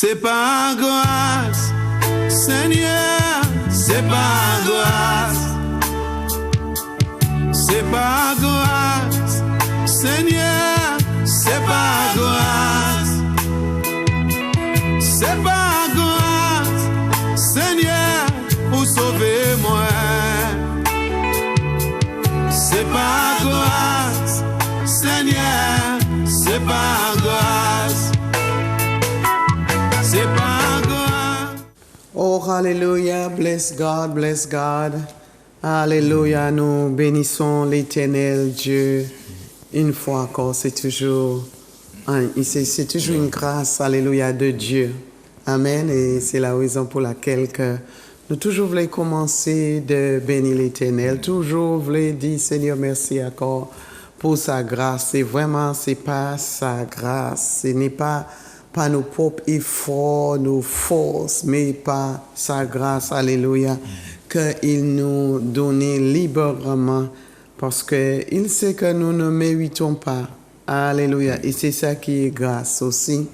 C'est par grâce, Seigneur, c'est par grâce. C'est par grâce, Seigneur, c'est par grâce. C'est par grâce, Seigneur, pour sauver moi. C'est par grâce, Seigneur, c'est par grâce. C'est par grâce. Oh, hallelujah, bless God, bless God. Alléluia, nous bénissons l'Éternel Dieu. Une fois encore, c'est toujours une grâce, alléluia, de Dieu. Amen. Et c'est la raison pour laquelle que nous toujours voulons commencer de bénir l'Éternel. Toujours voulons dire, Seigneur, merci encore pour sa grâce. C'est vraiment, c'est pas sa grâce. Ce n'est pas nos propres efforts, nos forces, mais pas sa grâce, alléluia, qu'il nous donne librement, parce qu'il sait que nous ne méritons pas, alléluia, et c'est ça qui est grâce aussi,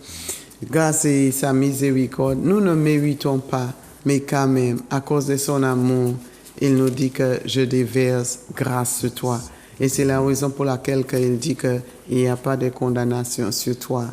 grâce et sa miséricorde, nous ne méritons pas, mais quand même, à cause de son amour, il nous dit que je déverse grâce sur toi, et c'est la raison pour laquelle il dit qu'il n'y a pas de condamnation sur toi.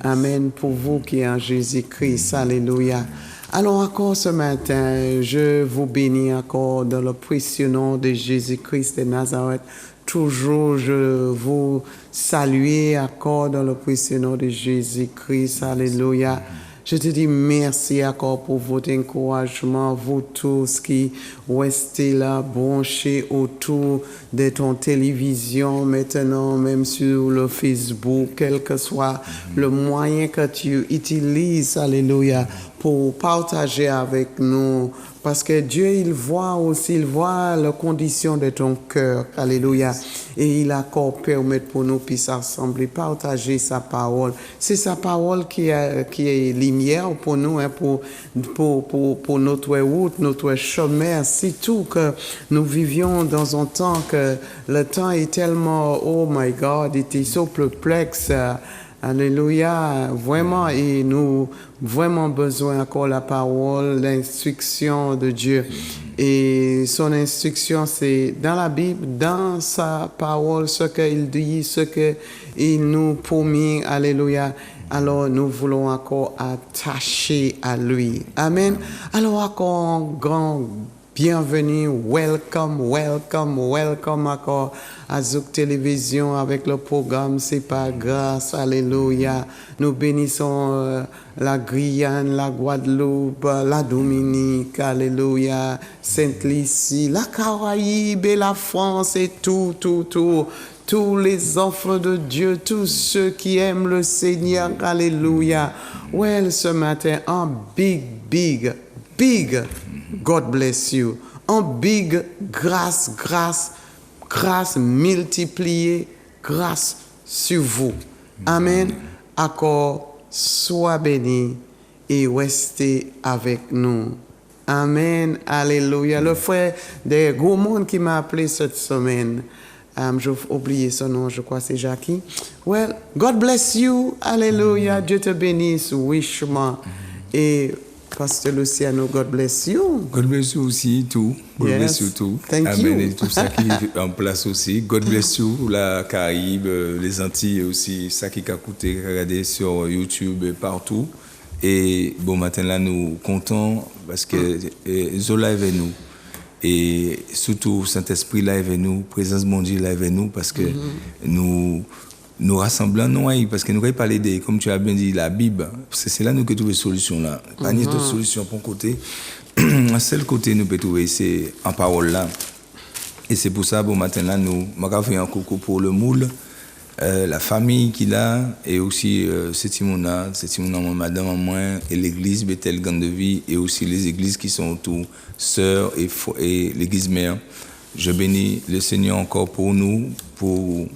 Amen. Pour vous qui êtes en Jésus-Christ. Alléluia. Alors encore ce matin, je vous bénis encore dans le précieux nom de Jésus-Christ de Nazareth. Toujours, je vous salue encore dans le précieux nom de Jésus-Christ. Alléluia. Je te dis merci encore pour votre encouragement, vous tous qui restez là, branchés autour de ton télévision, maintenant même sur le Facebook, quel que soit le moyen que tu utilises, alléluia, pour partager avec nous. Parce que Dieu, il voit les conditions de ton cœur, alléluia. Et il a encore permis pour nous puis s'assembler, partager sa parole. C'est sa parole qui est lumière pour nous, hein, pour notre route, notre chemin. C'est tout que nous vivions dans un temps que le temps est tellement, oh my God, il était so perplexe. Alléluia, vraiment, et nous vraiment besoin encore la parole, l'instruction de Dieu. Et son instruction, c'est dans la Bible, dans sa parole, ce qu'il dit, ce qu'il nous promet. Alléluia. Alors, nous voulons encore attacher à lui. Amen. Alors, encore un grand bienvenue, welcome encore à Zouk Télévision avec le programme C'est pas grâce, alléluia. Nous bénissons la Guyane, la Guadeloupe, la Dominique, alléluia, Sainte-Lucie, la Caraïbe et la France et tout. Tous les enfants de Dieu, tous ceux qui aiment le Seigneur, alléluia. Well, ce matin, un big God bless you. En big grâce multipliée, grâce sur vous. Amen. Encore, sois béni et restez avec nous. Amen. Alléluia. Le frère des gros monde qui m'a appelé cette semaine, j'ai oublié son nom, je crois c'est Jackie. Well, God bless you. Alléluia. Dieu te bénisse richement. Et Pasteur Luciano, God bless you. God bless you aussi, tout. God bless you, tout. Thank Amen. you. Et tout ça qui est en place aussi. God bless you, la Caraïbe, les Antilles aussi, ça qui a coûté, regardez sur YouTube et partout. Et bon matin là, nous comptons parce que Zola est avec nous. Et surtout, Saint-Esprit là est avec nous, présence de Dieu là est avec nous parce que nous rassemblons, non, parce que nous avons parlé de, comme tu as bien dit, la Bible. Parce que c'est là que nous pouvons trouver solution là. Pas ni d'autres solutions pour côté. Un seul côté nous pouvons trouver, c'est en parole là. Et c'est pour ça, bon matin là, nous avons fait un coucou pour le moule, la famille qu'il a, et aussi c'est Timona, madame, moi, et l'église Bethel Grande de Vie, et aussi les églises qui sont autour, sœurs et l'église mère. Je bénis le Seigneur encore pour nous, pour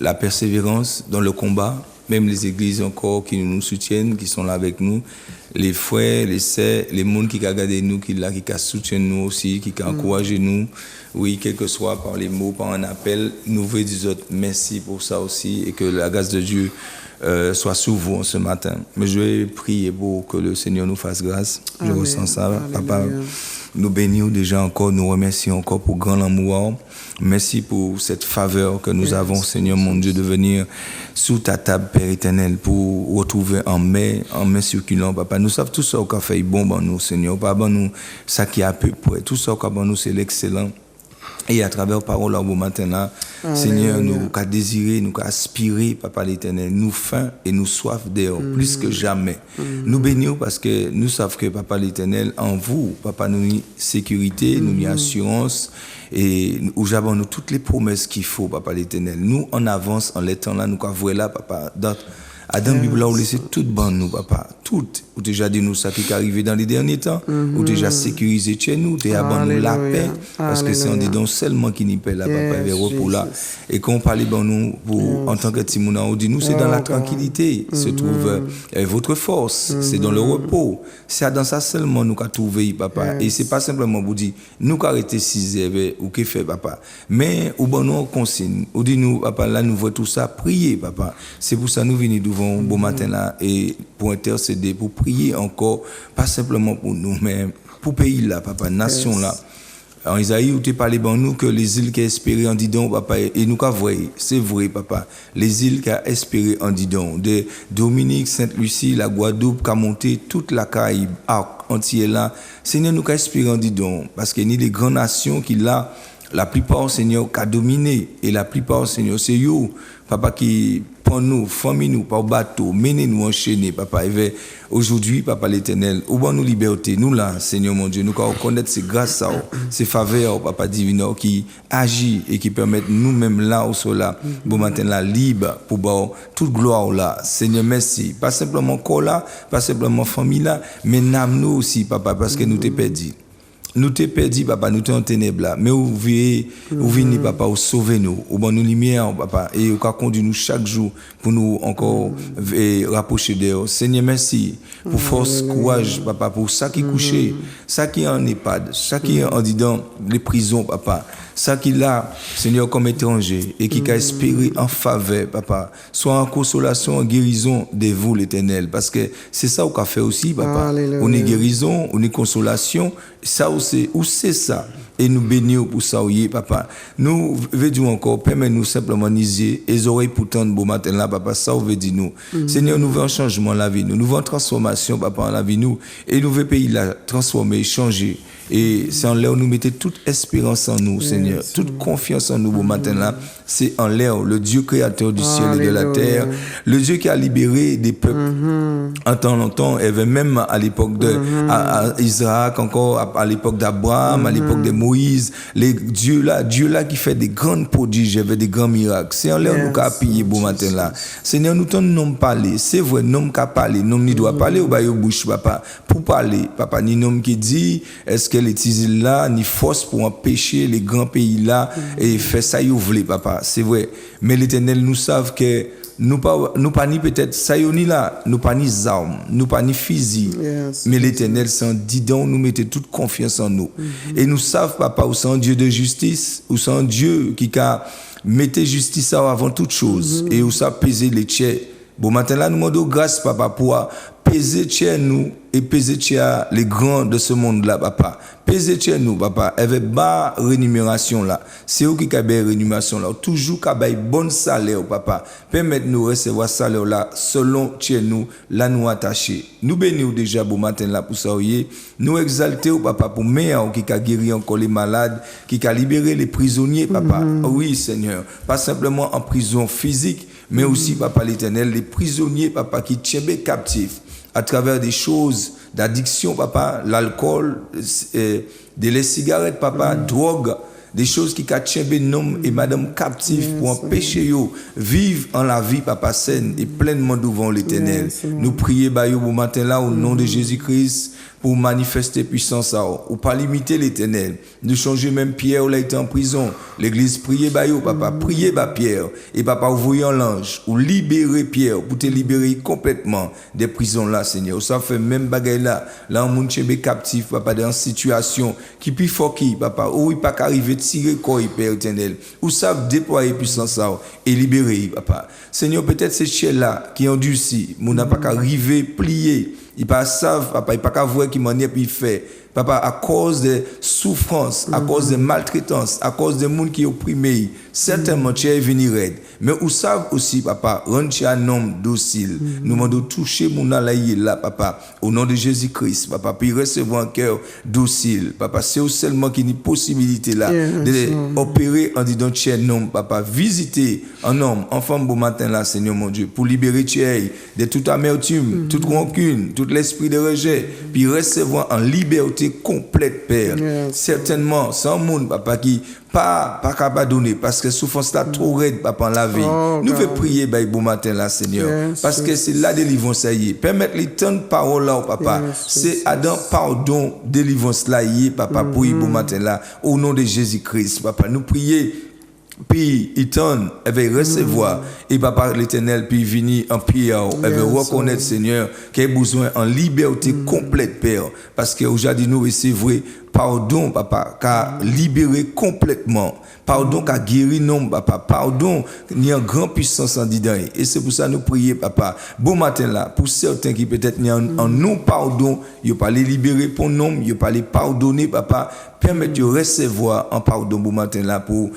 la persévérance dans le combat, même les églises encore qui nous soutiennent, qui sont là avec nous. les frères, les sœurs, les monde qui a regardé nous, qui a soutenu nous aussi, qui a encouragé nous. Oui, quel que soit par les mots, par un appel, nous voulons dire merci pour ça aussi et que la grâce de Dieu soit sur vous ce matin. Mais je vais prier pour que le Seigneur nous fasse grâce. Je ressens ça. Alléluia. Papa, nous bénissons déjà encore, nous remercions encore pour grand amour. Merci pour cette faveur que nous avons, Seigneur mon Dieu, de venir sous ta table, Père éternel, pour retrouver en mai circulant, Papa. Nous savons tout ça qu'a fait bon dans nous, Seigneur. Papa, nous, ça qui est à peu près, tout ça qu'a nous, c'est l'excellent. Et à travers parole au matin là, Seigneur, nous qu'a désiré, nous qu'a aspiré, Papa l'éternel, nous faim et nous soif d'air, plus que jamais. Nous bénissons parce que nous savons que, Papa l'éternel, en vous, Papa, nous avons sécurité, nous avons assurance, et nous avons toutes les promesses qu'il faut, Papa l'éternel. Nous, en avance, en l'étant là, nous avons là, Papa, Adam Bible là, on laisse tout ban nous, Papa. Tout. Ou déjà dit nous ça qui est arrivé dans les derniers temps. Ou déjà sécurisé chez nous. Tu as abandonné la paix. Parce que c'est en dedans seulement qui n'y paie là, Papa, vers repos là. Et quand on parle de nous, en tant que Timouna, on dit nous, c'est dans la tranquillité se trouve votre force. C'est dans le repos. C'est dans ça seulement nous qu'à trouver, Papa. Et c'est pas simplement vous dire, nous qu'à arrêter 6 heures ou qu'est fait, Papa. Mais ou bon nous on consigne. Ou dit nous, Papa, là nous voyons tout ça, prier, Papa. C'est pour ça nous venons devant bon matin là et pour intercéder, pour prier encore, pas simplement pour nous, mais pour pays là, Papa, nation là. En Isaïe, où tu parles de nous que les îles qui ont espéré en Didon, Papa, et nous qu'à c'est vrai, Papa, les îles qui ont espéré en Didon, de Dominique, Sainte-Lucie, la Guadeloupe, qui a monté toute la Caraïbe, entière là, Seigneur, nous qu'à espérer en Didon, parce qu'il y a des grandes nations qui là, la plupart, Seigneur, qui a dominé, et la plupart, Seigneur, c'est eux, Papa, qui prend nous, famille nous, par bateau, menez nous enchaîner, Papa, et aujourd'hui, Papa l'éternel, où bon nous liberté, nous là, Seigneur mon Dieu, nous qu'à reconnaître ces grâces, ces faveurs, Papa divin, qui agit et qui permettent nous-mêmes là, au sol là, bon matin là, libre, pour voir toute gloire là, Seigneur, merci, pas simplement corps là, pas simplement famille là, mais nous aussi, Papa, parce que nous t'ai perdu. Nous t'ai perdu, Papa, nous t'es en ténèbres là. Mais vous venez, Papa, vous sauver nous. Vous bon nous lumière, Papa. Et vous conduit nous chaque jour pour nous encore rapprocher d'eux. Seigneur, merci pour force, courage, Papa, pour ça qui est couché, ça qui est en EHPAD, ça qui est en dedans les prisons, Papa. Ça qui est là, Seigneur, comme étranger et qui a espéré en faveur, Papa, soit en consolation, en guérison de vous, l'Éternel. Parce que c'est ça qu'on a fait aussi, Papa. Alléluia. On est guérison, on est consolation. Ça, c'est ça. Et nous bénissons pour ça, oui, Papa. Nous veut encore, permettez-nous simplement niser les oreilles pour tendre beau matin là, Papa. Ça, veut dire nous. Seigneur, nous voulons un changement dans la vie, nous voulons une transformation, Papa, dans la vie, nous. Et nous voulons pays là, transformer, changer. Et c'est en l'air où nous mettons toute espérance en nous, Seigneur. Toute confiance en nous, beau matin là. C'est en l'air, le Dieu créateur du ciel et de la terre. Le Dieu qui a libéré des peuples en temps longtemps. Et même à l'époque d'Isaac, encore à l'époque d'Abraham, à l'époque de Moïse. Dieu là qui fait des grands prodiges, des grands miracles. C'est en l'air nous qui a pillé, beau matin là. Seigneur, nous t'en nom parler. C'est vrai, nom qui a parlé. Nom ni doit parler ou bailler bouche, Papa. Pour parler, Papa, ni nom qui dit, est-ce que les îles là, ni force pour empêcher les grands pays là et faire ça, ils voulaient, Papa. C'est vrai. Mais l'Éternel nous savent que nous pas ni peut-être ça ni là, nous pas ni armes, nous pas ni fusil. Mais l'Éternel sans didon nous mettez toute confiance en nous. Et nous savons, Papa, où c'est un Dieu de justice, où c'est un Dieu qui a mettez justice avant toute chose et où ça peser les tiers. Bon matin là nous demandons grâce, Papa, pour peser tiers nous et peser tiers les grands de ce monde là, Papa. Peser tiers nous, Papa, avec bas rémunération là. C'est eux qui ont rémunération là. Toujours qui ont bon salaire, Papa. Permettez-nous recevoir salaire là selon tiers nous, là nous attacher. Nous bénissons déjà bon matin là pour ça. Nous exalter, Papa, pour meilleur qui a guéri encore les malades, qui a libéré les prisonniers, Papa. Oui, Seigneur. Pas simplement en prison physique, mais aussi, Papa l'Éternel, les prisonniers, Papa, qui tiennent captifs à travers des choses d'addiction, Papa, l'alcool, les cigarettes, Papa, drogue, des choses qui tiennent nom et madame captifs pour empêcher yo vivre en la vie papa saine et pleinement devant l'Éternel. Nous prions ba yo pour matin là au nom de Jésus-Christ pour manifester puissance à ou pas limiter l'Éternel. Nous changer même Pierre là était en prison. L'église priez ba yo papa, priez ba Pierre et papa envoyer l'ange ou libérer Pierre pour te libérer complètement des prisons là Seigneur. Ça fait même bagaille là on moun chebe captif papa dans situation qui plus fort qui papa ou il pas arriver tirer corps Père Éternel. Ou savent déployer puissance ça et libérer papa. Seigneur peut-être ces chiens là qui ont dû si moun n'a pas arriver plier. Ils pas savent papa, ils pas qu'à voir qui manière puis fait. Papa, à cause de souffrances, à cause de maltraitance, à cause de monde qui est opprimé, certainement tu es venu raide. Mais vous savez aussi, papa, rendre un homme docile. Nous demandons toucher mon alaïe là, papa, au nom de Jésus-Christ, papa, puis recevoir un cœur docile. Papa, c'est seulement qu'il y a une possibilité là, d'opérer en disant tu es un homme, papa, visiter un homme, en femme beau matin là, Seigneur mon Dieu, pour libérer tu es de toute amertume, toute rancune, tout l'esprit de rejet, puis recevoir en liberté complète, Père. Certainement, sans monde, papa, qui pas capable de donner, parce que souffrance là trop raide, papa, en la vie. Nous fait prier, bon matin là, Seigneur, parce que c'est la délivrance, ça y est. Permettre les temps de parole là, papa. C'est Adam, pardon, délivrance là, y est, papa, pour bon matin là, au nom de Jésus-Christ, papa. Nous prier. Puis, il va recevoir, et papa l'Éternel, puis venir en prière, elle va reconnaître, Seigneur, qu'il a besoin en liberté complète, Père. Parce qu'aujourd'hui, nous recevons pardon, papa, qu'a libéré complètement. Pardon, qu'a guéri non, papa. Pardon, il y a une grande puissance en dedans. Et c'est pour ça que nous prions, papa. Bon matin là, pour certains qui peut-être n'y en non pardon, ils pas les libérer pour nous, ils pas les pardonner, papa. Permettre de recevoir un pardon bon matin là pour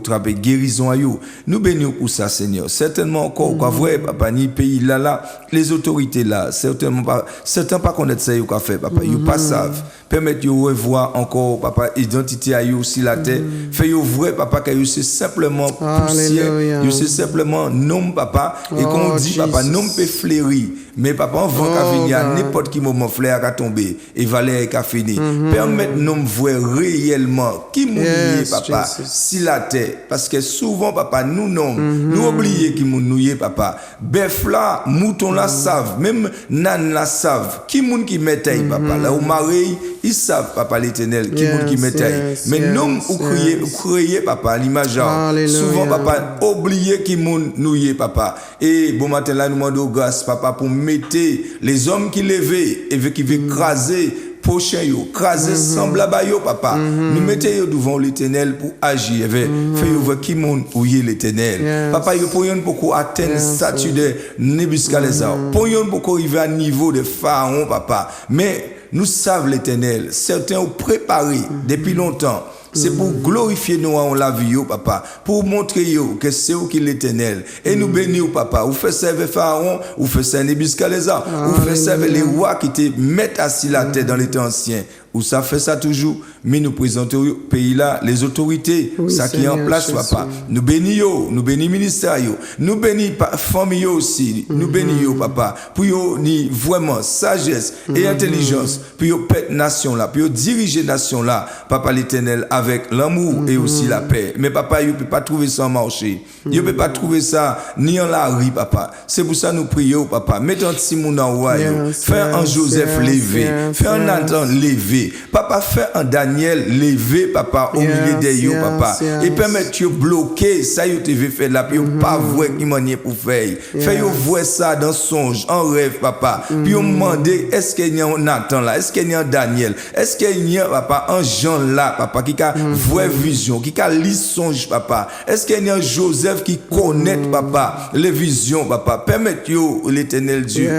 travailler guérison à eux. Nous bénissons pour ça, Seigneur. Certainement encore, quoi vrai, papa, ni pays là, les autorités là, certains pas connaître ça, ils ont fait, papa. Ils pas savent. Permettre de revoir encore, papa, identité à eux sur la terre. Fait vrai, papa, que c'est simplement poussière. C'est simplement nom, papa. Et qu'on dit, papa, nom peut fleurir. Mais papa, on va qu'à venir à n'importe quel moment, fleur à tomber. Et valer qu'à finir. Permettre nom voir réellement qui mouille, papa, si la terre. Parce que souvent, papa, nous non. Nous oublions qui mouille, papa. Bœuf là, mouton la savent. Même nan la savent. Qui moun qui métaille, papa. Là où marie, ils savent, papa l'Éternel, qui moun qui métaille. Mais non, ou criez, papa, l'image. Souvent, papa, oubliez qui moun nouye, papa. Et bon matin là, nous demandons grâce, papa, pour mettre les hommes qui levaient et qui veulent craser prochain yo, craser semblable à yo, papa. Nous mettons yo devant l'Éternel pour agir. Fait yo qui moun ouye l'Éternel. Papa, yo pour yon pour atteindre statut de Nebuchadnezzar. Pour yon pour arriver à niveau de Pharaon, papa. Mais nous savons l'Éternel. Certains ont préparé depuis longtemps. C'est pour glorifier nous en la vie, papa. Pour montrer que c'est vous qui l'Éternel. Et nous bénissons, papa. Vous faites servir Pharaon, vous faites servir Nebuchadnezzar, vous faites servir les rois qui te mettent assis la tête dans les temps anciens. Ou ça fait ça toujours, mais nous présentons au pays là, les autorités, ça qui est en place, papa. Nous bénissons, nous bénissons ministère, nous bénissons famille aussi, nous bénissons, papa, pour ni vraiment sagesse et intelligence, pour pète nation là, pour diriger nation là, papa l'Éternel, avec l'amour et aussi la paix. Mais papa, il ne peut pas trouver ça en marché. Il ne peut pas trouver ça ni en la rue, papa. C'est pour ça que nous prions, papa. Mettons Simon en roi, fais un Joseph levé, fais un Nathan levé. Papa, fait un Daniel levé, papa, au milieu des yeux, papa. Et permettre de bloquer ça, vous devez faire là, puis pas voir qui m'en est pour faire. Fait voir ça dans songe, en rêve, papa. Puis vous demandez, est-ce qu'il y a un Nathan là, est-ce qu'il y a un Daniel, est-ce qu'il y a, papa, un Jean là, papa, qui a voir vision, qui a lu songe, papa. Est-ce qu'il y a un Joseph qui connaît, papa, les visions, papa. Permettez l'Éternel Dieu.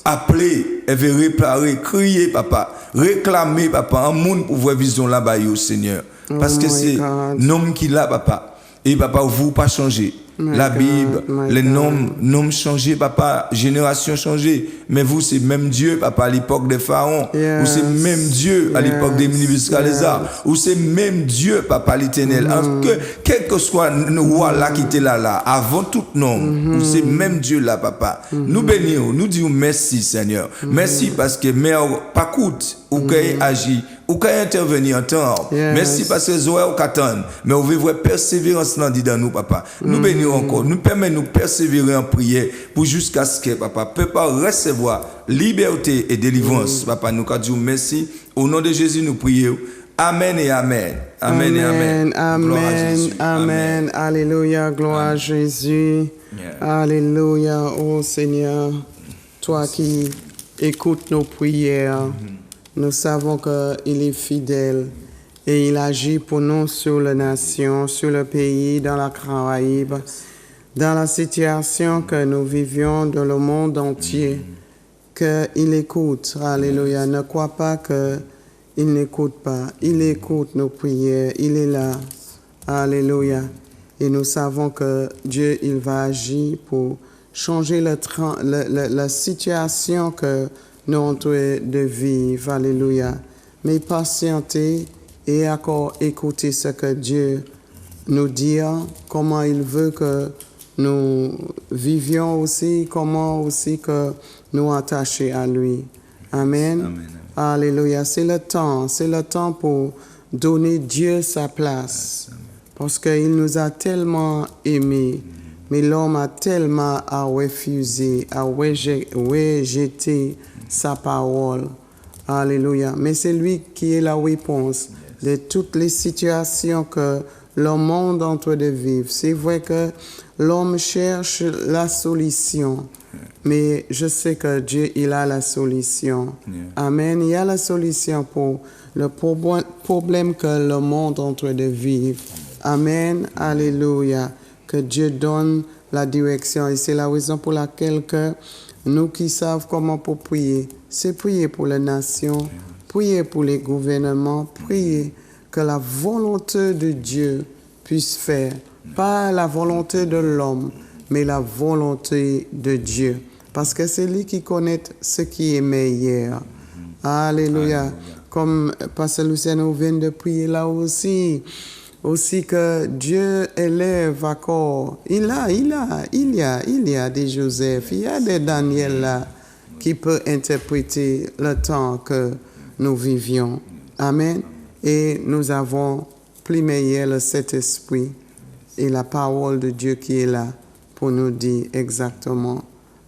Appeler, et réparer, crier, papa. Réclamer, papa, un monde pour voir vision là-bas, Seigneur. Parce que c'est l'homme qui l'a, papa. Et papa, vous pas changer. La Bible, les noms changés, papa, génération changée. Mais vous, c'est même Dieu, papa, à l'époque des pharaons. Ou c'est même Dieu à l'époque des Nebuchadnezzar. Ou c'est même Dieu, papa, l'Éternel. Quel que soit le roi là qui était là, avant tout nom. Ou c'est même Dieu là, papa. Nous bénissons, nous disons merci, Seigneur. Merci parce que mère, pas coûte, ou qu'elle agit ou qu'à intervenir en temps. Yes. Merci parce que Zoé ou qu'attend. Mais on vivre persévérance dans nous, papa. Nous bénissons encore. Nous permettons nous persévérer en prière pour jusqu'à ce que, papa, peut pas recevoir liberté et délivrance. Papa, nous disons merci. Au nom de Jésus, nous prions. Amen et amen. Amen et amen. Gloire à Amen. Jésus. Amen. Alléluia. Gloire à Jésus. Yeah. Alléluia. Oh Seigneur, toi qui écoutes nos prières, nous savons qu'il est fidèle et il agit pour nous sur la nation, sur le pays, dans la Caraïbe, dans la situation que nous vivions dans le monde entier, qu'il écoute. Alléluia. Ne crois pas qu'il n'écoute pas. Il écoute nos prières. Il est là. Alléluia. Et nous savons que Dieu, il va agir pour changer la situation que nous sommes en train de vivre. Alléluia. Mais patientez et encore écoutez ce que Dieu nous dit, comment il veut que nous vivions aussi, comment aussi que nous attachons à lui. Amen. Amen. Alléluia. C'est le temps pour donner Dieu sa place. Parce qu'il nous a tellement aimés, mais l'homme a tellement refusé, a rejeté sa parole. Alléluia. Mais c'est lui qui est la réponse de toutes les situations que le monde est en train de vivre. C'est vrai que l'homme cherche la solution, mais je sais que Dieu, il a la solution. Amen. Il y a la solution pour le problème que le monde est en train de vivre. Amen. Alléluia. Que Dieu donne la direction. Et c'est la raison pour laquelle que nous qui savons comment pour prier, c'est prier pour les nations, prier pour les gouvernements, prier que la volonté de Dieu puisse faire. Pas la volonté de l'homme, mais la volonté de Dieu. Parce que c'est lui qui connaît ce qui est meilleur. Alléluia. Comme Pasteur Luciano vient de prier là aussi que Dieu élève encore. Il y a des Joseph, il y a des Daniel là qui peut interpréter le temps que nous vivions. Amen. Et nous avons plus meilleur le Saint-Esprit et la parole de Dieu qui est là pour nous dire exactement,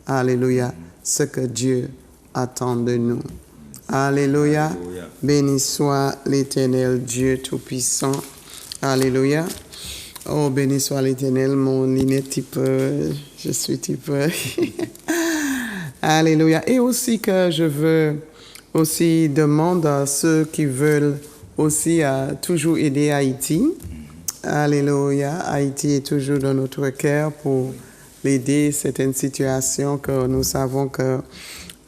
alléluia, ce que Dieu attend de nous. Alléluia. Alléluia. Béni soit l'Éternel Dieu Tout-Puissant. Alléluia. Oh, béni soit l'Éternel, mon lunette je suis Alléluia. Et aussi que je veux aussi demander à ceux qui veulent aussi toujours aider Haïti. Alléluia. Haïti est toujours dans notre cœur pour l'aider certaines situations que nous savons que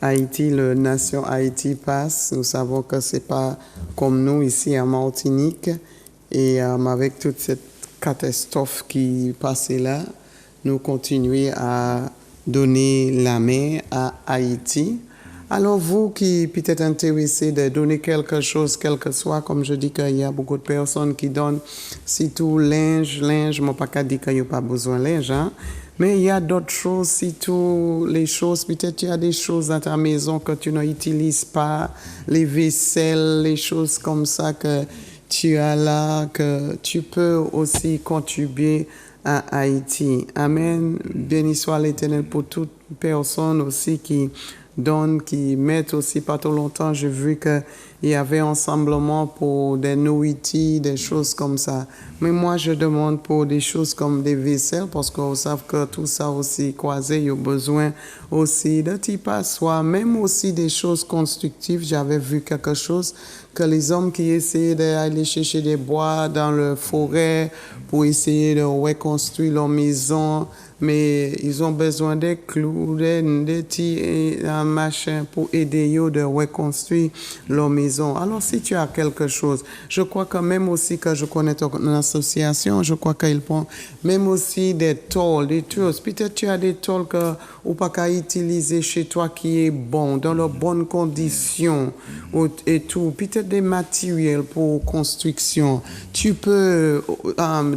Haïti, la nation Haïti passe. Nous savons que c'est pas comme nous ici en Martinique. Et avec toute cette catastrophe qui passait là, nous continuons à donner la main à Haïti. Alors vous qui peut-être intéressés de donner quelque chose, quel que soit, comme je dis qu'il y a beaucoup de personnes qui donnent, surtout linge, moi pas qu'à dire qu'il n'y a pas besoin de linge, hein? Mais il y a d'autres choses, surtout les choses, peut-être il y a des choses dans ta maison que tu n'utilises pas, les vaisselles, les choses comme ça que tu as là, que tu peux aussi contribuer à Haïti. Amen. Béni soit l'Éternel pour toute personne aussi qui donnent, qui mettent aussi pas trop longtemps. J'ai vu qu'il y avait un rassemblement pour des nourritures, des choses comme ça. Mais moi, je demande pour des choses comme des vaisselles, parce qu'on sait que tout ça aussi croisé, il y a besoin aussi de petits passoires, même aussi des choses constructives. J'avais vu quelque chose que les hommes qui essayaient d'aller chercher des bois dans la forêt pour essayer de reconstruire leur maison, mais ils ont besoin des clous, des petits machins pour aider eux de reconstruire leur maison. Alors, si tu as quelque chose, je crois que même aussi que je connais une association, je crois qu'ils font même aussi des tôles, des choses. Peut-être tu as des tôles que ou pas qu'à utiliser chez toi qui est bon, dans de bonnes conditions et tout. Peut-être des matériels pour construction. Tu peux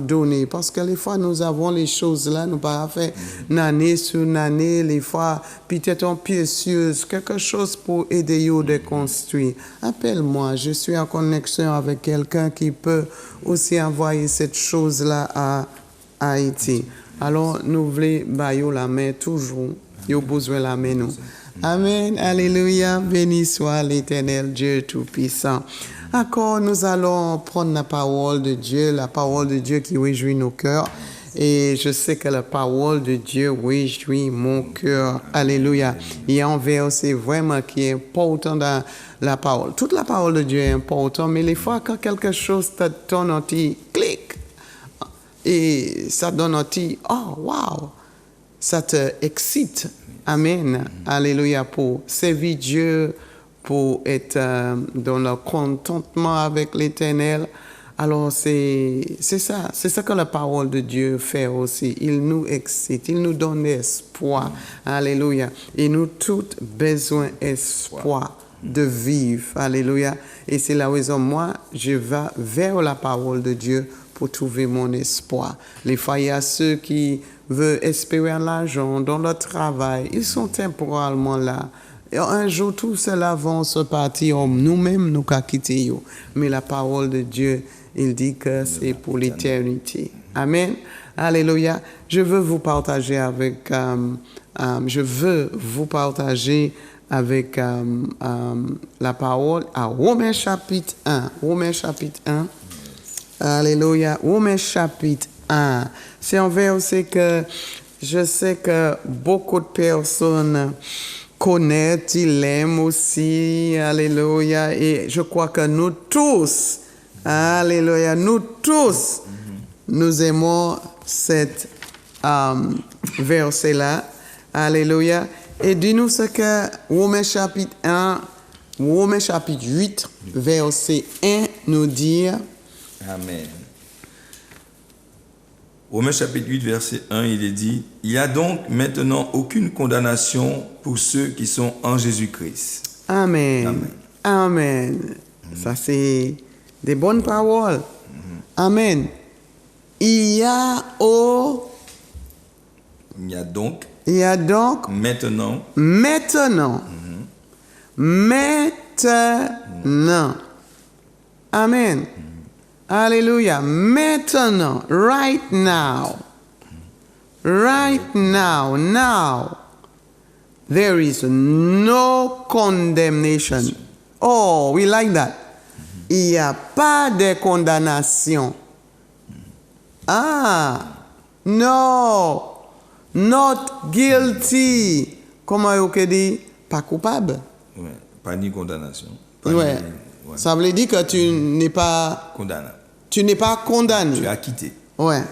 donner parce que les fois nous avons les choses là, nous pas fait année sur année, les fois, peut-être en précieuse, quelque chose pour aider vous de construire. Appelle-moi, je suis en connexion avec quelqu'un qui peut aussi envoyer cette chose-là à Haïti. Alors, nous voulons la main toujours. Vous avez besoin de la main, nous. Amen. Alléluia. Béni soit l'Éternel Dieu Tout-Puissant. Encore, nous allons prendre la parole de Dieu qui réjouit nos cœurs. Et je sais que la parole de Dieu réjouit mon cœur. Alléluia. Il y a un verset vraiment qui est important dans la parole. Toute la parole de Dieu est importante, mais les fois quand quelque chose te donne un petit clic, et ça donne un petit, oh, wow, ça te excite. Amen. Alléluia. Pour servir Dieu, pour être dans le contentement avec l'Éternel. Alors, c'est ça que la parole de Dieu fait aussi. Il nous excite, il nous donne espoir. Alléluia. Et nous tous besoin d'espoir de vivre. Alléluia. Et c'est la raison, moi, je vais vers la parole de Dieu pour trouver mon espoir. Les fois, il y a ceux qui veulent espérer l'argent dans leur travail. Ils sont temporairement là. Et un jour, tout cela va se partir. Nous-mêmes, nous allons quitter. Mais la parole de Dieu, il dit que c'est pour l'éternité. Amen. Alléluia. Je veux vous partager avec la parole à Romains chapitre 1. Romains chapitre 1. Alléluia. Romains chapitre 1. C'est un verset que je sais que beaucoup de personnes connaissent, ils l'aiment aussi. Alléluia. Et je crois que nous tous, alléluia, nous tous, nous aimons cet verset-là. Alléluia. Et dis-nous ce que Romains chapitre 1, Romains chapitre 8, verset 1 nous dit. Amen. Romains chapitre 8, verset 1, il est dit, « Il n'y a donc maintenant aucune condamnation pour ceux qui sont en Jésus-Christ. » Amen. Amen. Amen. Ça, c'est des bonnes paroles. Amen. Il y a donc maintenant Amen. Alléluia. Maintenant, right now, now, there is no condemnation. Oh, we like that. Il n'y a pas de condamnation. No, not guilty. Comment on dit? Pas coupable. Ouais, pas ni condamnation. Ouais. Ça veut dire que tu n'es pas condamnable. Tu n'es pas condamné. Tu es acquitté. Ouais.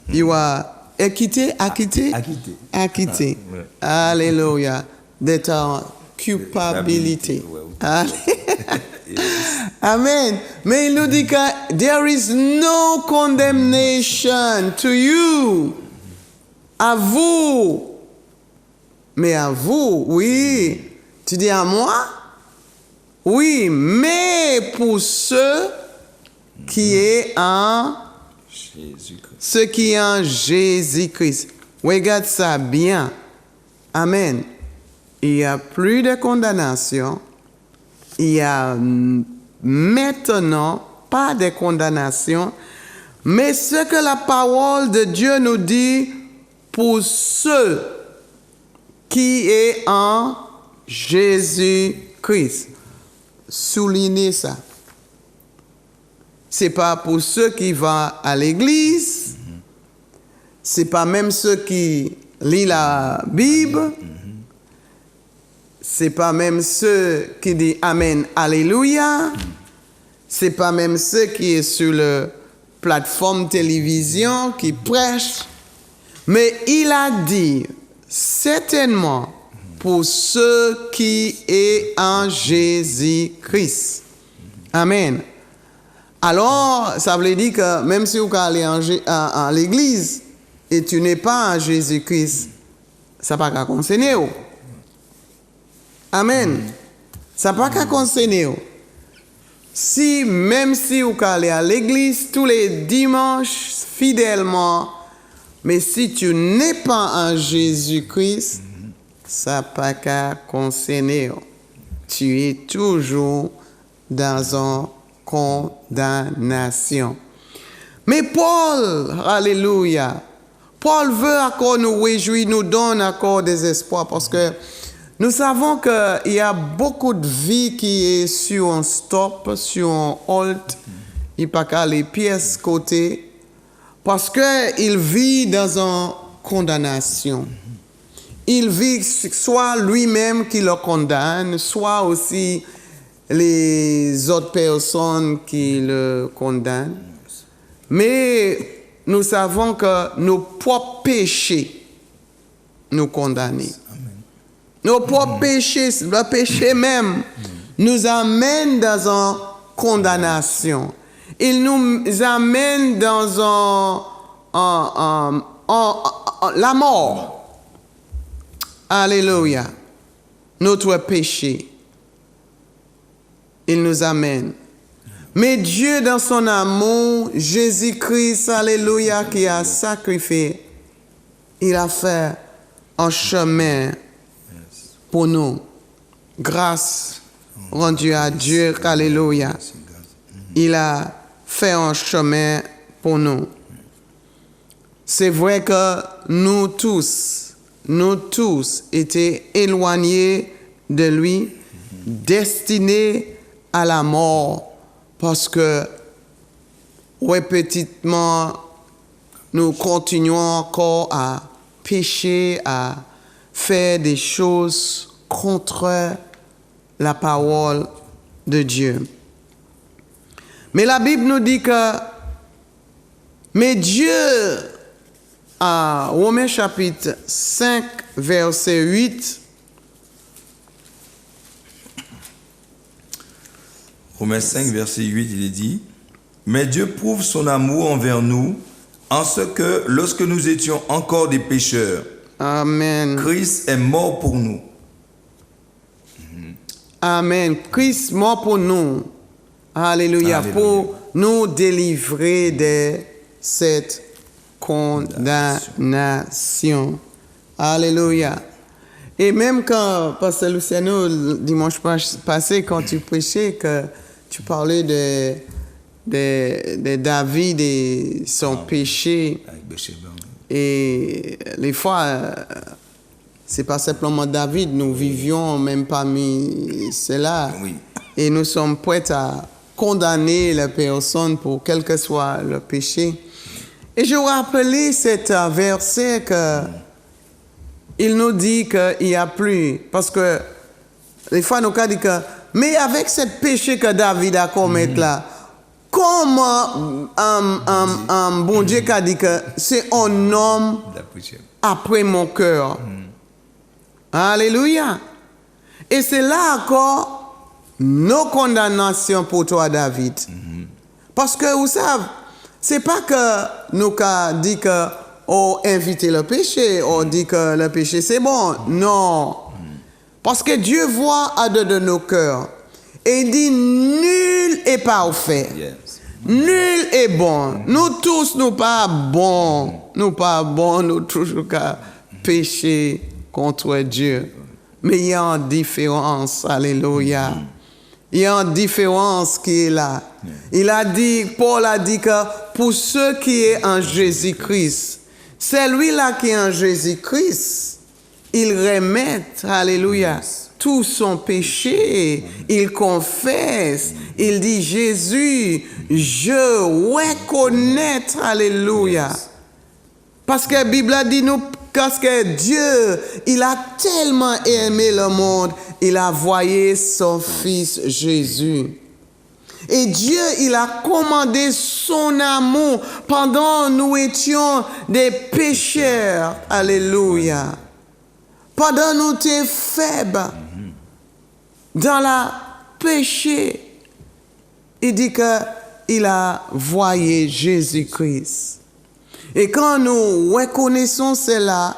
You are acquitté. Acquitté. Ouais. Alléluia. De ta culpabilité. Amen. Mais il nous dit que there is no condemnation to you. À vous. Mais à vous, oui. Tu dis à moi? Oui, mais pour ceux qui est en Jésus-Christ. Ceux qui est en Jésus-Christ. Regarde ça bien. Amen. Il n'y a plus de condamnation. Il y a maintenant pas de condamnation. Mais ce que la parole de Dieu nous dit pour ceux qui est en Jésus-Christ. Soulignez ça. C'est pas pour ceux qui vont à l'église. C'est pas même ceux qui lisent la Bible. C'est pas même ceux qui disent Amen, Alléluia. C'est pas même ceux qui sont sur la plateforme télévision qui prêchent. Mais il a dit certainement pour ceux qui est en Jésus-Christ. Amen. Alors, ça veut dire que même si vous allez à l'église et tu n'es pas en Jésus-Christ, ça ne va pas concerner. Amen. Ça ne va pas concerner. Même si vous allez à l'église tous les dimanches fidèlement, Mais si tu n'es pas en Jésus-Christ, ça n'a pas qu'à concerner. Tu es toujours dans une condamnation. Mais Paul, alléluia, Paul veut encore nous réjouir, nous donne encore des espoirs parce que nous savons qu'il y a beaucoup de vie qui est sur un stop, sur un halt. Il n'y a pas qu'à les pièces côté parce qu'il vit dans une condamnation. Il vit soit lui-même qui le condamne, soit aussi les autres personnes qui le condamnent. Mais nous savons que nos propres péchés nous condamnent. Nos propres péchés, le péché même, nous amène dans une condamnation. Il nous amène dans la mort. Alléluia. Notre péché, il nous amène. Mais Dieu, dans son amour, Jésus-Christ, alléluia, qui a sacrifié, il a fait un chemin pour nous. Grâce rendue à Dieu, alléluia. Il a fait un chemin pour nous. C'est vrai que nous tous étions éloignés de lui, destinés à la mort, parce que répétitivement, nous continuons encore à pécher, à faire des choses contre la parole de Dieu. Mais la Bible nous dit que, mais Dieu, à Romains chapitre 5, verset 8, Romains 5, verset 8, il est dit, « Mais Dieu prouve son amour envers nous, en ce que, lorsque nous étions encore des pécheurs, Amen. Christ est mort pour nous. » Amen. Christ mort pour nous. Alléluia. Alléluia. Pour nous délivrer de cette condamnation. Alléluia. Et même quand, Pasteur Luciano, le dimanche passé, quand tu prêchais, que tu parlais de David et son péché, Avec Bathsheba. et les fois, c'est pas simplement David, nous vivions même parmi cela. Oui. Et nous sommes prêts à condamner la personne pour quel que soit le péché. Et je rappelais cet verset que il nous dit qu'il n'y a plus. Parce que des fois, nous avons dit que, mais avec ce péché que David a commis là, comment bon Dieu a dit que c'est un homme après mon cœur. Alléluia. Et c'est là encore nos condamnations pour toi, David. Parce que, vous savez, c'est pas que nous avons dit que on inviter le péché, on dit que le péché c'est bon. Non. Parce que Dieu voit à deux de nos cœurs. Et il dit, nul est parfait. Yes. Nul est bon. Nous tous, nous pas bons. Nous pas bons, nous toujours qu'à pécher contre Dieu. Mais il y a une différence. Alléluia. Il y a une différence qui est là. Il a dit, Paul a dit que pour ceux qui est en Jésus-Christ, celui-là qui est en Jésus-Christ, il remet, alléluia, tout son péché, il confesse, il dit, Jésus, je reconnais, alléluia. Parce que la Bible a dit nous, parce que Dieu, il a tellement aimé le monde, il a envoyé son Fils Jésus. Et Dieu, il a commandé son amour pendant nous étions des pécheurs. Alléluia. Pendant nous étions faibles dans le péché. Il dit qu'il a envoyé Jésus-Christ. Et quand nous reconnaissons cela,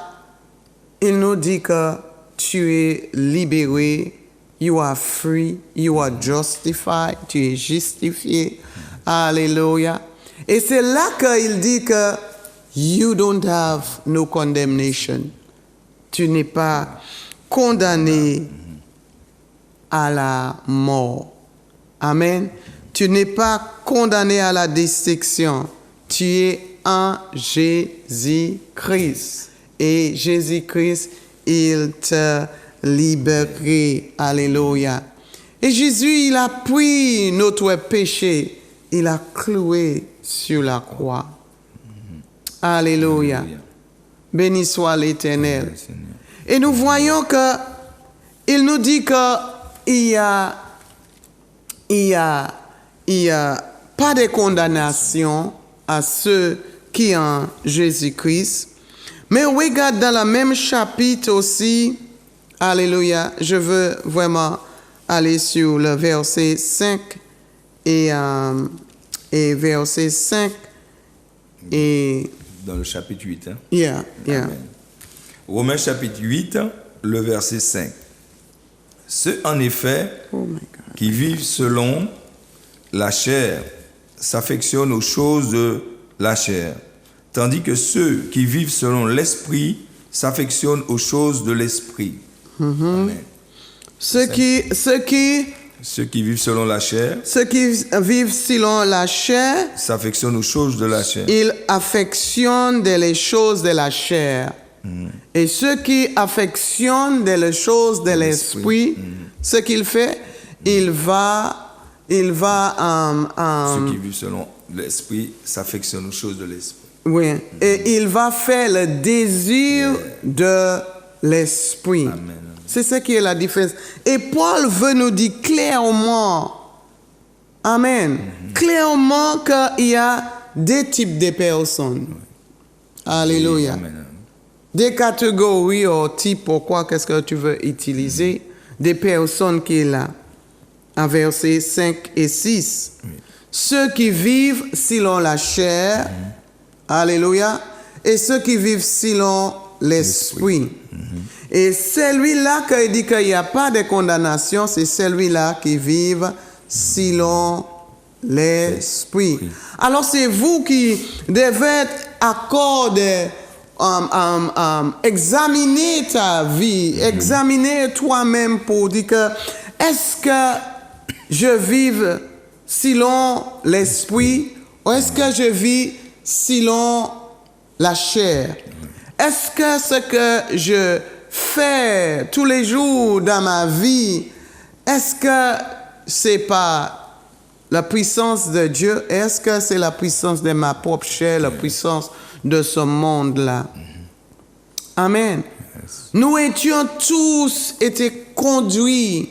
il nous dit que tu es libéré. You are free, you are justified, tu es justifié. Alléluia. Et c'est là qu'il dit que you don't have no condemnation. Tu n'es pas condamné à la mort. Amen. Tu n'es pas condamné à la destruction. Tu es en Jésus-Christ. Et Jésus-Christ, il te libéré. Alléluia. Et Jésus, il a pris notre péché. Il a cloué sur la croix. Alléluia. Béni soit l'Éternel. Et nous voyons que il nous dit que il y a pas de condamnation à ceux qui sont en Jésus-Christ. Mais regarde dans le même chapitre aussi, alléluia, je veux vraiment aller sur le verset 5 et verset 5 et... Dans le chapitre 8. Hein? Yeah. Amen. Romains chapitre 8, le verset 5. Ceux en effet qui vivent selon la chair s'affectionnent aux choses de la chair, tandis que ceux qui vivent selon l'esprit s'affectionnent aux choses de l'esprit. Amen. Ceux qui vivent selon la chair s'affectionnent aux choses de la chair. Ils affectionnent les choses de la chair. Et ceux qui affectionnent les choses de l'esprit, ce qu'il fait, il va Ceux qui vivent selon l'esprit s'affectionnent aux choses de l'esprit. Oui, et il va faire le désir de l'esprit. Amen. C'est ce qui est la différence. Et Paul veut nous dire clairement, amen, clairement qu'il y a deux types de personnes. Alléluia. Amen. Des catégories ou types, pourquoi, qu'est-ce que tu veux utiliser? Des personnes qui est là. En versets 5 et 6. Ceux qui vivent selon la chair, alléluia, et ceux qui vivent selon l'esprit. Et celui-là qui dit qu'il n'y a pas de condamnation, c'est celui-là qui vit selon l'esprit. Alors c'est vous qui devez accorder, examiner ta vie, examiner toi-même pour dire que est-ce que je vive selon l'esprit ou est-ce que je vis selon la chair? Est-ce que ce que je fais tous les jours dans ma vie, est-ce que c'est pas la puissance de Dieu? Est-ce que c'est la puissance de ma propre chair, la puissance de ce monde-là? Amen. Nous étions tous été conduits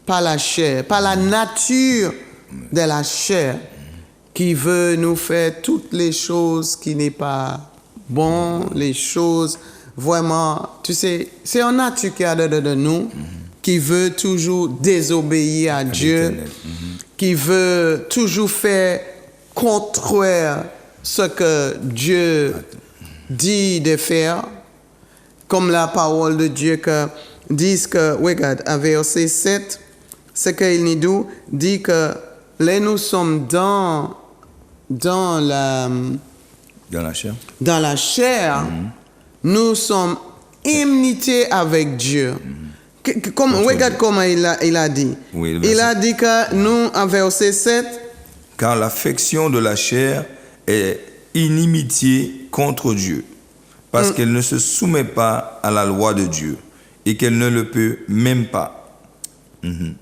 par la chair, par la nature de la chair qui veut nous faire toutes les choses qui n'est pas bon, les choses vraiment, tu sais, c'est un nature qui a de nous, qui veut toujours désobéir à Dieu, qui veut toujours faire contraire ce que Dieu dit de faire, comme la parole de Dieu que dit que, regarde, à verset 7, ce qu'il nous dit que là nous sommes dans la chair. Dans la chair, nous sommes enmités avec Dieu. Regarde comment il a dit. Oui, il a dit que nous, en verset 7, car l'affection de la chair est inimitié contre Dieu, parce qu'elle ne se soumet pas à la loi de Dieu et qu'elle ne le peut même pas.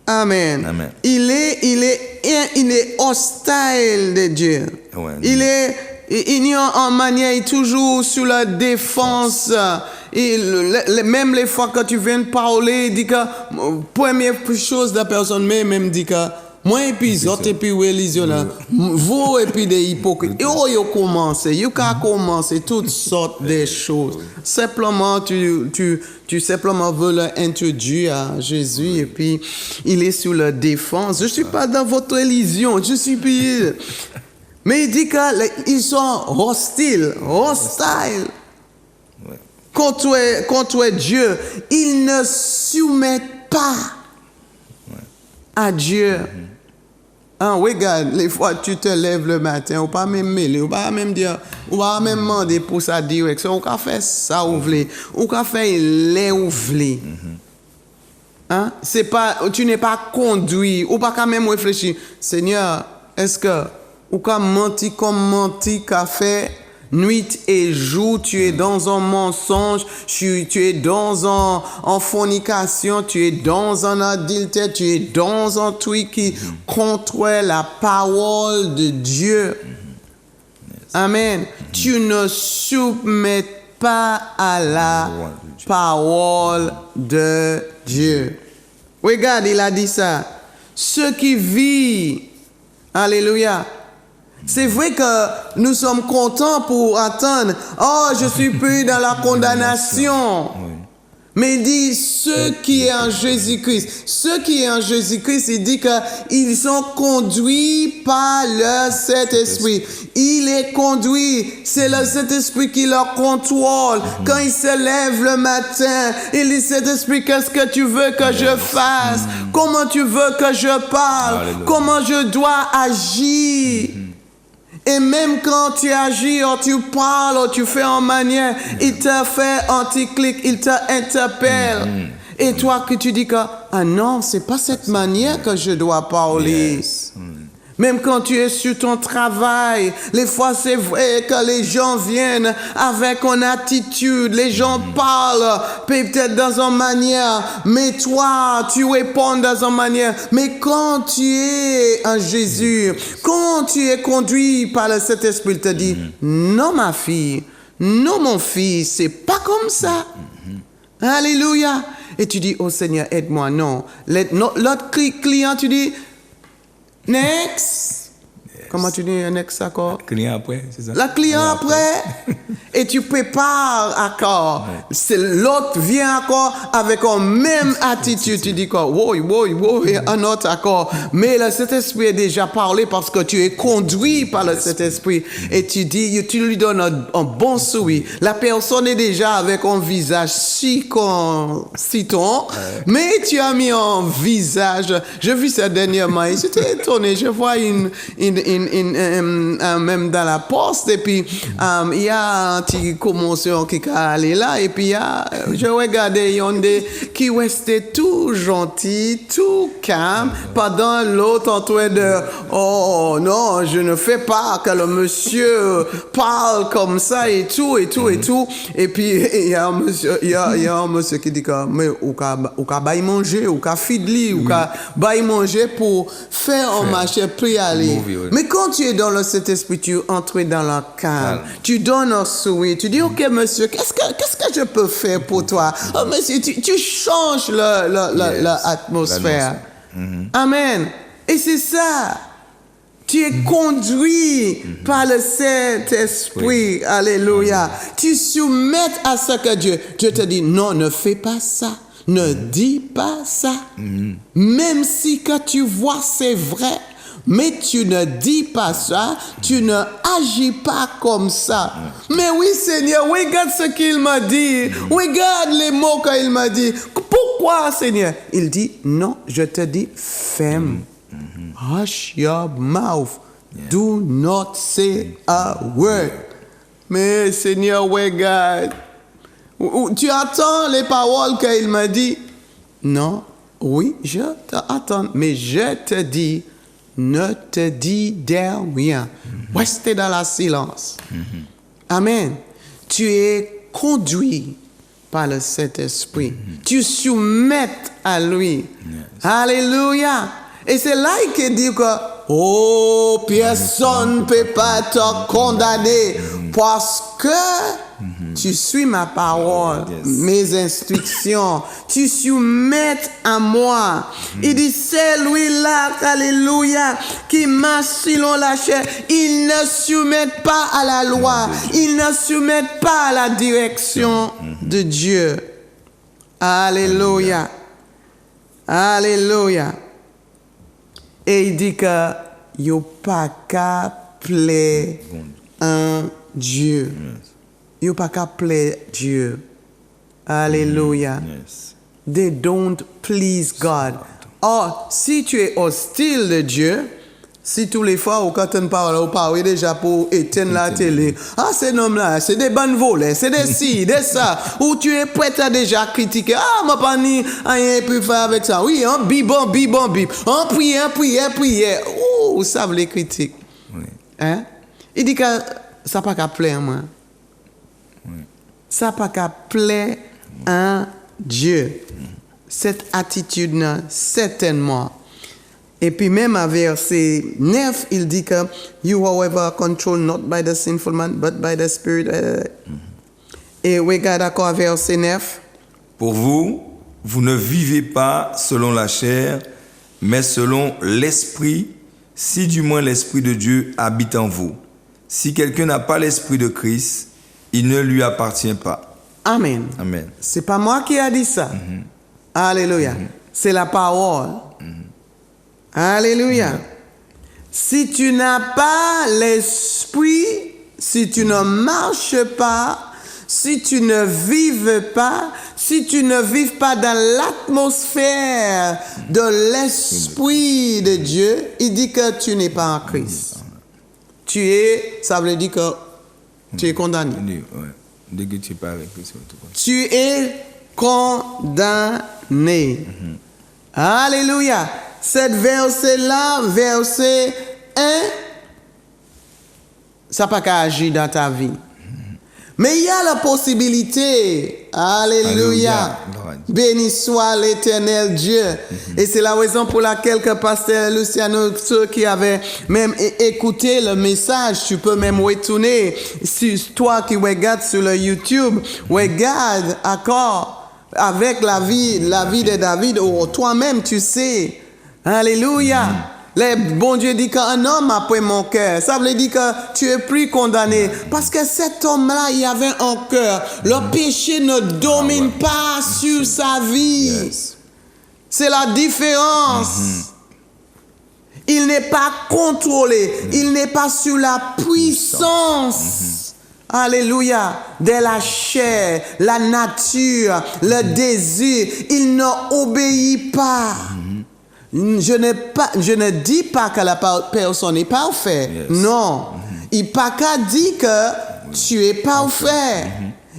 Amen. Amen. Il est hostile de Dieu. Ouais. Il est en manière toujours sur la défense. Même les fois que tu viens de parler, il dit que première chose de la personne même dit que moi et puis autres et puis religion là, vous et puis des hypocrites. Et oh, you can commencer toutes sortes de choses. Simplement tu simplement veux l'introduire à Jésus et puis il est sur la défense. Je suis pas dans votre religion, je suis plus. Mais il dit qu'ils sont hostiles contre Dieu. Ils ne soumettent pas à Dieu. Hein, regarde, les fois tu te lèves le matin, ou pas même mêler, ou pas même dire, ou pas même demander pour sa direction, ou qu'à faire ça ou voulez, ou qu'à faire les ou voulez. Hein? C'est pas, tu n'es pas conduit, ou pas quand même réfléchir. Seigneur, est-ce que, ou qu'à mentir comme mentir qu'a fait nuit et jour, tu es dans un mensonge, tu es dans en fornication, tu es dans un adultère, tu es dans un truc qui contre la parole de Dieu. Amen. Tu ne soumets pas à la parole de Dieu. Regarde, il a dit ça. Ceux qui vivent, alléluia. C'est vrai que nous sommes contents pour attendre. Oh, je suis plus dans la condamnation. Mais il dit ceux qui est en Jésus-Christ. Ceux qui est en Jésus-Christ, il dit qu'ils sont conduits par le Saint-Esprit. Il est conduit. C'est le Saint-Esprit qui leur contrôle. Quand il se lève le matin, il dit Saint-Esprit, qu'est-ce que tu veux que je fasse? Comment tu veux que je parle? Alléluia. Comment je dois agir? Et même quand tu agis, ou tu parles, ou tu fais en manière, il te fait un petit clic, il t'interpelle. Et toi que tu dis que, ah non, c'est pas cette manière que je dois parler. Yes. Même quand tu es sur ton travail, les fois c'est vrai que les gens viennent avec une attitude, les gens parlent peut-être dans une manière, mais toi tu réponds dans une manière. Mais quand tu es en Jésus, quand tu es conduit par le Saint-Esprit, il te dit, non ma fille, non mon fils, c'est pas comme ça. Alléluia. Et tu dis, oh Seigneur, aide-moi. Non. L'autre client, tu dis, next. Comment tu dis next encore? Client après, c'est ça? La client après. Et tu prépares encore. C'est l'autre vient encore avec la même attitude. Tu dis quoi? Oui, un autre accord. Mais le Saint-Esprit est déjà parlé parce que tu es conduit par le Saint-Esprit. Et tu dis, tu lui donnes un bon sourire. La personne est déjà avec un visage citon. Mais tu as mis un visage. J'ai vu ça dernièrement. Et j'étais étonné. Je vois même dans la poste. Et puis, il y a un petit commotion qui est allé là. Et puis, je regardais Yondé qui restait tout gentil, tout calme, pendant l'autre en train de, oh non, je ne fais pas que le monsieur parle comme ça et tout. Et puis, il y a un monsieur qui dit que, mais, ou qu'à bailler manger, ou qu'à fidli, ou qu'à bailler manger pour faire un marché puis aller. Mais quand tu es dans le Saint-Esprit, tu entres dans le calme. Tu donnes un sourire. Tu dis, ok, monsieur, qu'est-ce que je peux faire pour toi? Oh, monsieur, tu changes l'atmosphère. Amen. Et c'est ça. Tu es conduit par le Saint-Esprit. Alléluia. Tu soumets à ce que Dieu te dit, non, ne fais pas ça. Ne dis pas ça. Même si que tu vois, c'est vrai. Mais tu ne dis pas ça, tu ne agis pas comme ça. Mais oui, Seigneur, regarde ce qu'il m'a dit. Regarde les mots qu'il m'a dit. Pourquoi, Seigneur? Il dit, non, je te dis, ferme. Hush your mouth. Do not say a word. Mais Seigneur, regarde. Tu attends les paroles qu'il m'a dit? Non, oui, je t'attends. Mais je te dis, ne te dis rien. Restez dans la silence. Amen. Tu es conduit par le Saint-Esprit. Tu soumets à lui. Alléluia. Et c'est là qu'il dit que, oh, personne ne peut pas te condamner parce que tu suis ma parole, mes instructions, tu soumets à moi. Il dit, c'est lui-là, alléluia, qui marche selon la chair. Il ne soumet pas à la loi, il ne soumet pas à la direction de Dieu. Alléluia. Alléluia. Et il dit que il n'y a pas qu'à plaire un Dieu. Il n'y a pas qu'à plaire Dieu. Alléluia. They don't please God. Or, si tu es hostile de Dieu, Si tous les fois, ou quand on parle déjà pour éteindre la télé, ah, ces noms-là, c'est des bonnes volets, c'est des ci, des ça, ou tu es prêt à déjà critiquer, ah, moi, pas ni rien pu faire avec ça. Oui, un bip, un prière. Ouh, ça veut les critiques. Oui. Hein? Il dit que ça n'a pas qu'à plaire, moi. Oui. Ça n'a pas qu'à plaire à Dieu. Cette attitude-là, certainement. Et puis même à verset 9, il dit que you however controlled not by the sinful man, but by the Spirit. Et regarde encore verset 9. Pour vous, vous ne vivez pas selon la chair, mais selon l'Esprit, si du moins l'Esprit de Dieu habite en vous. Si quelqu'un n'a pas l'Esprit de Christ, il ne lui appartient pas. Amen. Amen. C'est pas moi qui a dit ça. Alléluia. C'est la parole. Alléluia. Si tu n'as pas l'esprit, si tu ne marches pas, si tu ne vives pas, si tu ne vives pas dans l'atmosphère de l'esprit de Dieu, il dit que tu n'es pas en Christ. Tu es, ça veut dire que tu es condamné. Dès que tu parles avec Christ, tu es condamné. Alléluia. Cette verset-là, verset 1, ça n'a pas qu'à agir dans ta vie. Mais il y a la possibilité. Alléluia. Béni soit l'Éternel Dieu. Et c'est la raison pour laquelle que Pasteur Luciano, ceux qui avaient même écouté le message, tu peux même retourner. Si toi qui regardes sur le YouTube, regarde encore avec la vie de David, ou toi-même tu sais. Alléluia. Le bon Dieu dit qu'un homme après mon cœur. Ça veut dire que tu es plus condamné. Parce que cet homme-là, il avait un cœur. Le péché ne domine pas sur sa vie. Yes. C'est la différence. Il n'est pas contrôlé. Il n'est pas sous la puissance. Alléluia. De la chair, la nature, le désir. Il n'obéit pas. Je ne dis pas que la personne est parfaite. Yes. Non. Il n'a pas qu'à dire que tu es parfait.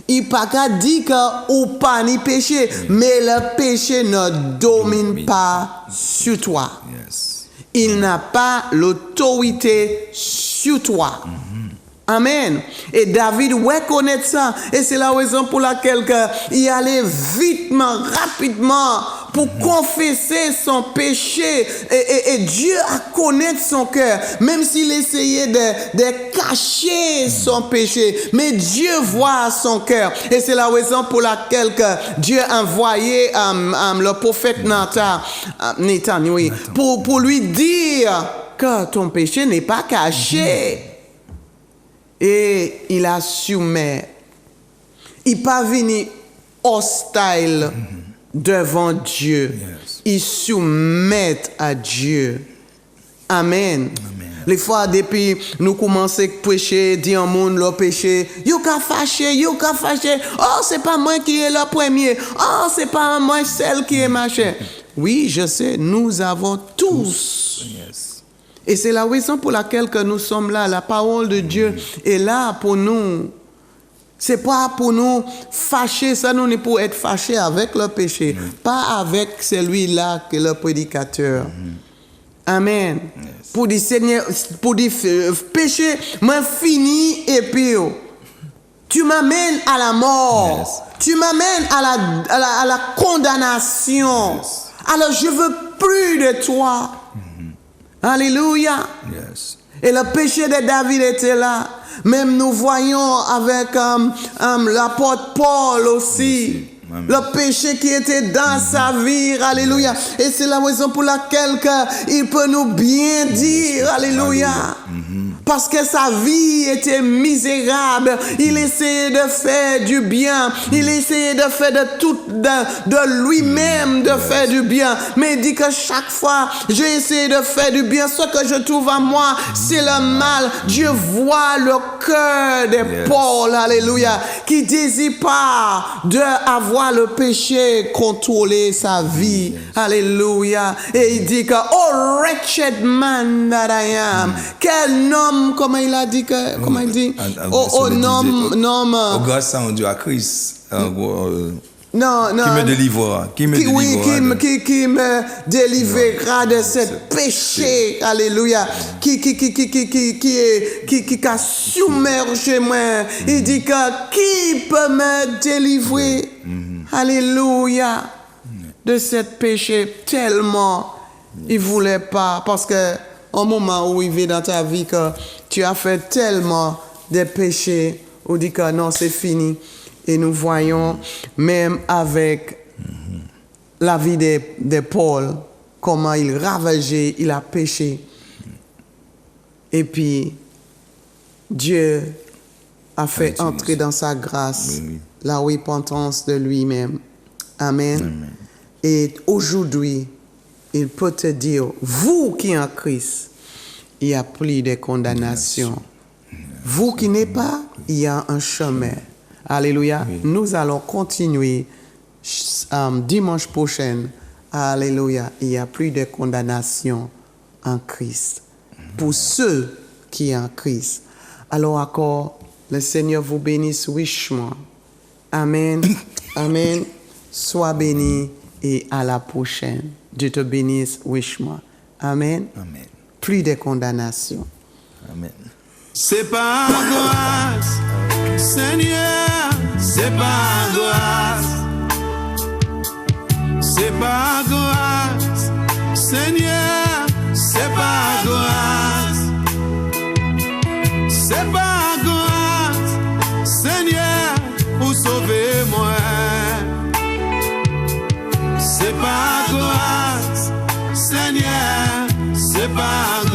Il n'a pas qu'à dire que ou pas ni péché. Mais le péché ne domine pas sur toi. Yes. Il n'a pas l'autorité sur toi. Amen. Et David reconnaît ça. Et c'est la raison pour laquelle il allait vitement, rapidement pour confesser son péché. Et Dieu a connaître son cœur. Même s'il essayait de cacher son péché. Mais Dieu voit son cœur. Et c'est la raison pour laquelle Dieu a envoyé le prophète Nathan, oui, pour lui dire que ton péché n'est pas caché. Et il a soumis. Il n'est pas venu hostile devant Dieu. Yes. Il soumet à Dieu. Amen. Les fois, depuis nous commençons à prêcher, dire au monde le péché, you ka fâché. Oh, c'est pas moi qui est le premier. Oh, c'est pas moi celle qui est machin. Oui, je sais, nous avons tous. Yes. Et c'est la raison pour laquelle que nous sommes là. La parole de Dieu est là pour nous. C'est pas pour nous fâcher, ça nous n'est pour être fâché avec le péché, pas avec celui-là qui est le prédicateur. Amen. Yes. Pour dire Seigneur, pour dire péché, moi fini et puis tu m'amènes à la mort. Yes. Tu m'amènes à la condamnation. Yes. Alors je veux plus de toi. Alléluia. Yes. Et le péché de David était là. Même nous voyons avec l'apôtre Paul aussi. Amen. Le péché qui était dans sa vie. Alléluia. Et c'est la raison pour laquelle il peut nous bien dire. Alléluia. Parce que sa vie était misérable. Il essayait de faire du bien. Il essayait de faire de toute de lui-même de faire du bien. Mais il dit que chaque fois, j'ai essayé de faire du bien. Ce que je trouve en moi, c'est le mal. Dieu voit le cœur des Paul, alléluia, qui désire pas d'avoir le péché contrôler sa vie. Alléluia. Et il dit que, oh wretched man that I am. Quel homme, comment il a dit que, comment il dit? Oh homme. Oh, grâce à Dieu, à Christ. Non. Qui me délivrera. Qui me délivrera de ce péché. Alléluia. Qui a submergé moi. Il dit que qui peut me délivrer? Alléluia. De ce péché tellement il voulait pas. Parce que au moment où il vit dans ta vie que tu as fait tellement de péchés, on dit que non, c'est fini. Et nous voyons, même avec la vie de Paul, comment il ravageait, il a péché. Et puis, Dieu a fait entrer dans sa grâce la repentance de lui-même. Amen. Et aujourd'hui, il peut te dire, vous qui en Christ, il n'y a plus de condamnation. Vous qui n'êtes pas, il y a un chemin. Alléluia. Nous allons continuer dimanche prochain. Alléluia. Il n'y a plus de condamnation en Christ. Pour ceux qui sont en Christ. Alors encore, le Seigneur vous bénisse richement. Amen. Amen. Sois béni et à la prochaine. Dieu te bénisse richement. Amen. Amen. Plus de condamnation. Amen. C'est par grâce, Seigneur, c'est par grâce. C'est par grâce, Seigneur, c'est par grâce. C'est par grâce, Seigneur, pour sauver moi. C'est par grâce, Seigneur, c'est par grâce.